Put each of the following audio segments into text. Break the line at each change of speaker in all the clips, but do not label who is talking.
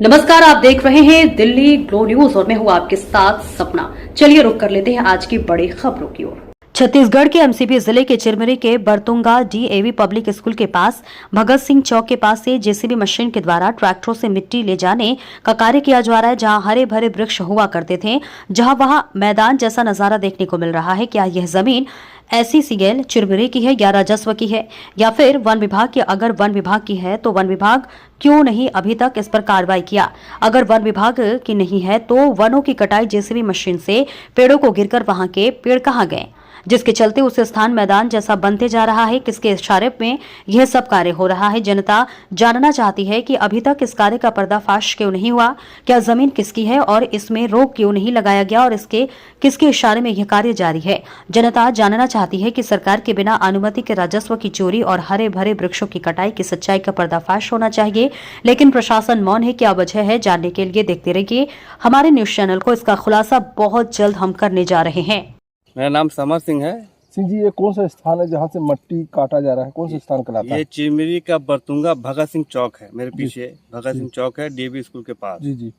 नमस्कार, आप देख रहे हैं दिल्ली ग्लो न्यूज और मैं हूं आपके साथ सपना। चलिए रुक कर लेते हैं आज की बड़ी खबरों की ओर। छत्तीसगढ़ के एमसीबी जिले के चिरमिरी के बरतुंगा डीएवी पब्लिक स्कूल के पास भगत सिंह चौक के पास से जेसीबी मशीन के द्वारा ट्रैक्टरों से मिट्टी ले जाने का कार्य किया जा रहा है। जहां हरे भरे वृक्ष हुआ करते थे, जहां वहां मैदान जैसा नजारा देखने को मिल रहा है। क्या यह जमीन एसईसीएल चिरमिरी की है या राजस्व की है या फिर वन विभाग की? अगर वन विभाग की है तो वन विभाग क्यों नहीं अभी तक इस पर कार्रवाई किया? अगर वन विभाग की नहीं है तो वनों की कटाई जेसीबी मशीन से पेड़ों को गिरकर वहां के पेड़ कहां गए, जिसके चलते उस स्थान मैदान जैसा बनते जा रहा है? किसके इशारे में यह सब कार्य हो रहा है? जनता जानना चाहती है कि अभी तक इस कार्य का पर्दाफाश क्यों नहीं हुआ। क्या जमीन किसकी है और इसमें रोक क्यों नहीं लगाया गया और इसके किसके इशारे में यह कार्य जारी है? जनता जानना चाहती है कि सरकार के बिना अनुमति के राजस्व की चोरी और हरे भरे वृक्षों की कटाई की सच्चाई का पर्दाफाश होना चाहिए, लेकिन प्रशासन मौन है। क्या वजह है? जानने के लिए देखते रहिए हमारे न्यूज चैनल को। इसका खुलासा बहुत जल्द हम करने जा रहे हैं।
मेरा नाम समर सिंह है।
सिंह जी, ये कौन सा स्थान है जहाँ से मट्टी काटा जा रहा है? कौन सा स्थान कहलाता है?
ये चिरमिरी का बरतुंगा भगत सिंह चौक है। मेरे पीछे भगत सिंह चौक है, डीएवी स्कूल के पास।
जी जी,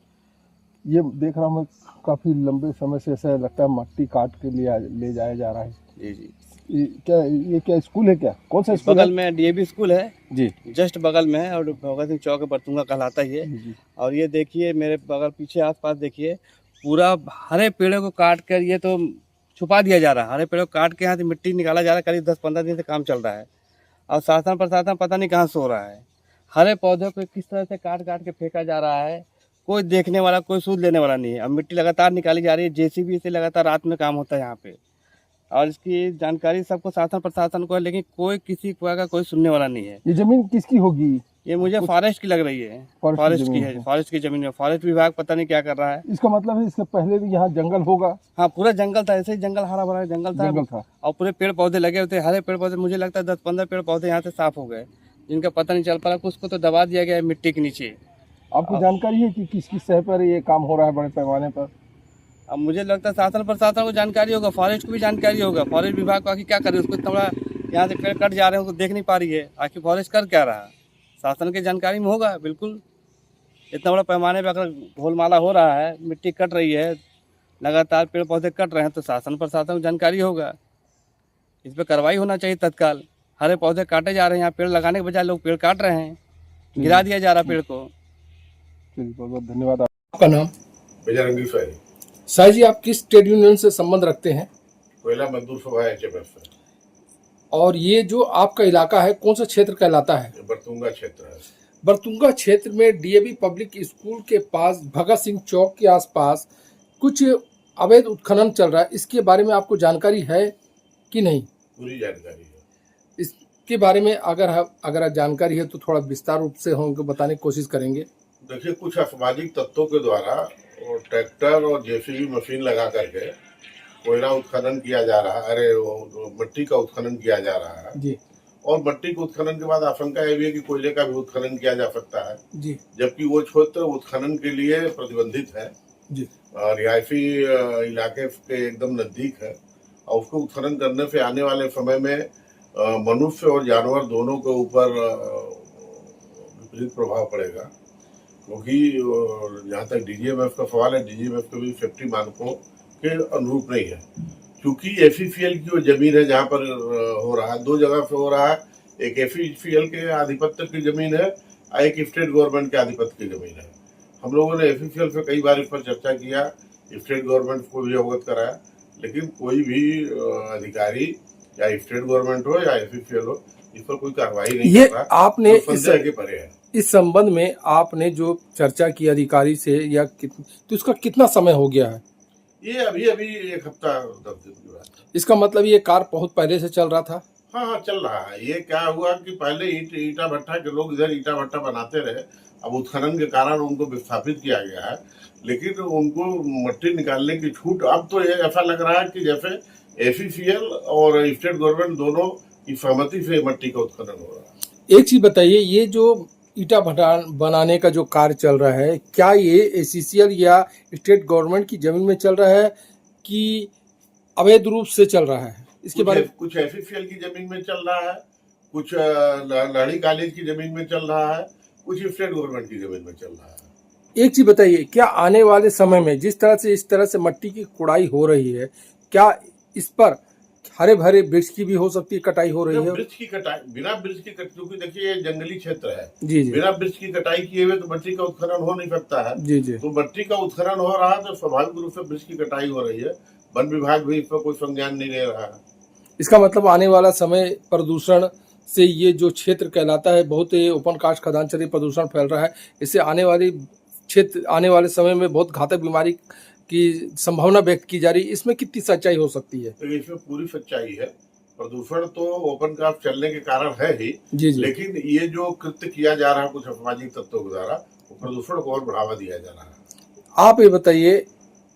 ये देख रहा हूँ काफी लंबे समय से ऐसा लगता है मट्टी काट के ले जाया जा रहा है।
जी जी।
ये क्या स्कूल है? क्या कौन सा स्कूल
बगल
है?
में डीएवी स्कूल है
जी,
जस्ट बगल में है और भगत सिंह चौक बरतुंगा कहलाता ही है।
जी।
और ये देखिए मेरे बगल पीछे आसपास देखिए पूरा हरे पेड़ों को काट कर ये तो छुपा दिया जा रहा है। हरे पेड़ों को काट के यहाँ से मिट्टी निकाला जा रहा है। करीब 10-15 दिन से काम चल रहा है और शासन प्रशासन पता नहीं कहाँ सो रहा है। हरे पौधों को किस तरह से काट काट के फेंका जा रहा है, कोई देखने वाला, कोई सूद लेने वाला नहीं है। अब मिट्टी लगातार निकाली जा रही है, जेसीबी से लगातार रात में काम होता है यहाँ पे और इसकी जानकारी सबको शासन प्रशासन को है, लेकिन कोई किसी का कोई सुनने वाला नहीं है।
ये जमीन किसकी होगी?
ये मुझे फॉरेस्ट की लग रही है। फॉरेस्ट की है, फॉरेस्ट की जमीन है। फॉरेस्ट विभाग पता नहीं क्या कर रहा है।
इसका मतलब है इसके पहले भी यहाँ जंगल होगा?
हाँ, पूरा जंगल था, ऐसे ही जंगल, हरा भरा जंगल था और पूरे पेड़ पौधे लगे होते, हरे पेड़ पौधे। मुझे लगता है 10-15 पेड़ पौधे यहाँ से साफ हो गए, जिनका पता नहीं चल पा रहा। उसको तो दबा दिया गया है मिट्टी के नीचे।
आपको जानकारी है कि किस सतह पर ये काम हो रहा है बड़े पैमाने पर?
अब मुझे लगता है शासन प्रशासन को जानकारी होगा, फॉरेस्ट को भी जानकारी होगा। फॉरेस्ट विभाग को आखिर क्या करे? उसको इतना बड़ा यहाँ से पेड़ कट जा रहे हैं, उसको देख नहीं पा रही है। आखिर फॉरेस्ट कर क्या रहा है? शासन की जानकारी में होगा बिल्कुल। इतना बड़ा पैमाने पर अगर घोलमाला हो रहा है, मिट्टी कट रही है, लगातार पेड़ पौधे कट रहे हैं, तो शासन प्रशासन को जानकारी होगा। इस पर कार्रवाई होना चाहिए तत्काल। हरे पौधे काटे जा रहे हैं, यहाँ पेड़ लगाने के बजाय लोग पेड़ काट रहे हैं, गिरा दिया जा रहा पेड़ को।
चलिए, बहुत बहुत धन्यवाद।
आपका नाम?
बजरंगी शाही।
शाही जी, आप किस ट्रेड यूनियन से संबंध रखते हैं?
कोयला मजदूर सभा HMF है।
और ये जो आपका इलाका है कौन सा क्षेत्र कहलाता है?
बरतुंगा क्षेत्र है।
बरतुंगा क्षेत्र में डीएवी पब्लिक स्कूल के पास भगत सिंह चौक के आसपास कुछ अवैध उत्खनन चल रहा है। इसके बारे में आपको जानकारी है कि नहीं?
पूरी जानकारी है।
इसके बारे में अगर जानकारी है तो थोड़ा विस्तार रूप से हम बताने की कोशिश करेंगे।
देखिए, कुछ असामाजिक तत्वों के द्वारा और ट्रैक्टर और जेसीबी मशीन लगा करके कोयला उत्खनन किया जा रहा है। मिट्टी का उत्खनन किया जा रहा है
जी। और
मट्टी के उत्खनन के बाद आशंका ये भी है कि कोयले का भी उत्खनन किया जा सकता है
जी,
जबकि वो क्षेत्र उत्खनन के लिए प्रतिबंधित है
जी।
रिहायशी इलाके के एकदम नजदीक है और उसको उत्खनन करने से आने वाले समय में मनुष्य और जानवर दोनों के ऊपर विपरीत प्रभाव पड़ेगा। क्योंकि जहाँ तक DGMF का सवाल है, DGMF के भी सेफ्टी मानकों के अनुरूप नहीं है। क्योंकि FECL की वो जमीन है जहाँ पर हो रहा है, 2 जगह पे हो रहा है। एक FECL के आधिपत्य की जमीन है और एक स्टेट गवर्नमेंट के आधिपत्य की जमीन है। हम लोगों ने FECL से कई बार इस पर चर्चा किया, स्टेट गवर्नमेंट को भी अवगत कराया, लेकिन कोई भी अधिकारी या स्टेट गवर्नमेंट हो या FECL हो, इस पर कोई कार्रवाई नहीं कर रहा।
आपने
के परे है।
इस संबंध में आपने जो चर्चा की अधिकारी से या तो इसका कितना समय हो गया है?
ये अभी 1 हफ्ता 10 दिन की बात है।
इसका मतलब ये कार्य बहुत पहले से चल रहा था?
हाँ, चल रहा है। ये क्या हुआ कि पहले ईटा भट्टा के लोग इधर ईटा भट्टा बनाते रहे। अब उत्खनन के कारण उनको विस्थापित किया गया है, लेकिन उनको मट्टी निकालने की छूट अब तो ये ऐसा लग रहा है कि जैसे FECL और स्टेट गवर्नमेंट दोनों की सहमति से मट्टी का उत्खनन हो रहा है।
एक चीज बताइए, ये जो ईटा भट्टा बनाने का जो कार्य चल रहा है, क्या ये SECL या स्टेट गवर्नमेंट की जमीन में चल रहा है कि अवैध रूप से चल रहा है? इसके बारे में
कुछ FECL की जमीन में चल रहा है, कुछ लहड़ी कॉलेज की जमीन में चल रहा है, कुछ स्टेट गवर्नमेंट की जमीन में चल रहा है।
एक चीज बताइए, क्या आने वाले समय में जिस तरह से इस तरह से मट्टी की कुड़ाई हो रही है, क्या इस पर हरे भरे वृक्ष की भी हो सकती है कटाई हो रही है?
वृक्ष की कटाई, बिना वृक्ष की कटाई, क्योंकि देखिए ये जंगली क्षेत्र है,
जी जी
बिना वृक्ष की कटाई किए हुए तो मट्टी का उत्खनन हो नहीं सकता है।
जी जी।
तो मट्टी का उत्खनन हो रहा है तो स्वाभाविक रूप से वृक्ष की कटाई हो रही है। वन विभाग भी इस पर कोई संज्ञान नहीं ले रहा है।
इसका मतलब आने वाला समय प्रदूषण से ये जो क्षेत्र कहलाता है, बहुत ही ओपन कास्ट खदान चलिए प्रदूषण फैल रहा है। इससे आने वाले समय में बहुत घातक बीमारी की संभावना व्यक्त की जा रही है। इसमें कितनी सच्चाई हो सकती है?
तो इसमें पूरी सच्चाई है। प्रदूषण तो ओपन कास्ट चलने के कारण है ही,
जी जी।
लेकिन ये जो कृत्य किया जा रहा है कुछ असामाजिक तत्वों के द्वारा, वो प्रदूषण को और बढ़ावा दिया जा रहा है।
आप ये बताइए,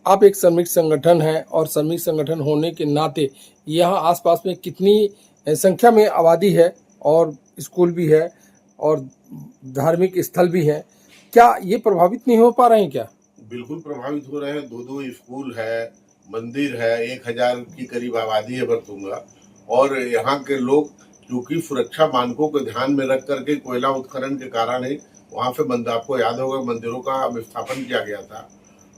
आप एक श्रमिक संगठन है और श्रमिक संगठन होने के नाते यहाँ आसपास में कितनी संख्या में आबादी है और स्कूल भी है और धार्मिक स्थल भी है, क्या ये प्रभावित नहीं हो पा रहे हैं क्या?
बिल्कुल प्रभावित हो रहे हैं। दो स्कूल है, मंदिर है, 1000 की करीब आबादी है बरतुंगा, और यहाँ के लोग क्योंकि सुरक्षा मानकों को ध्यान में रख करके कोयला उत्खनन के कारण ही वहां पे आपको याद होगा मंदिरों का विस्थापन किया गया था।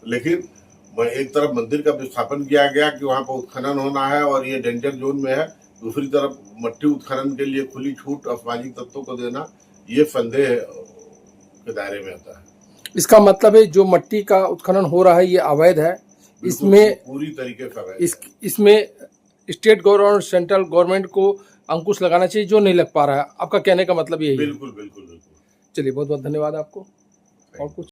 लेकिन एक तरफ मंदिर का विस्थापन किया गया कि वहां पर उत्खनन होना है और ये डेंजर जोन में है, दूसरी तरफ मट्टी उत्खनन के लिए खुली छूट असामाजिक तत्वों को देना, ये संदेह के दायरे में आता है।
इसका मतलब है जो मट्टी का उत्खनन हो रहा है ये अवैध है। इसमें
पूरी तरीके से अवैध है।
इसमें स्टेट गवर्नमेंट, सेंट्रल गवर्नमेंट को अंकुश लगाना चाहिए, जो नहीं लग पा रहा है। आपका कहने का मतलब यही है?
बिल्कुल बिल्कुल बिल्कुल।
चलिए, बहुत बहुत धन्यवाद आपको। और कुछ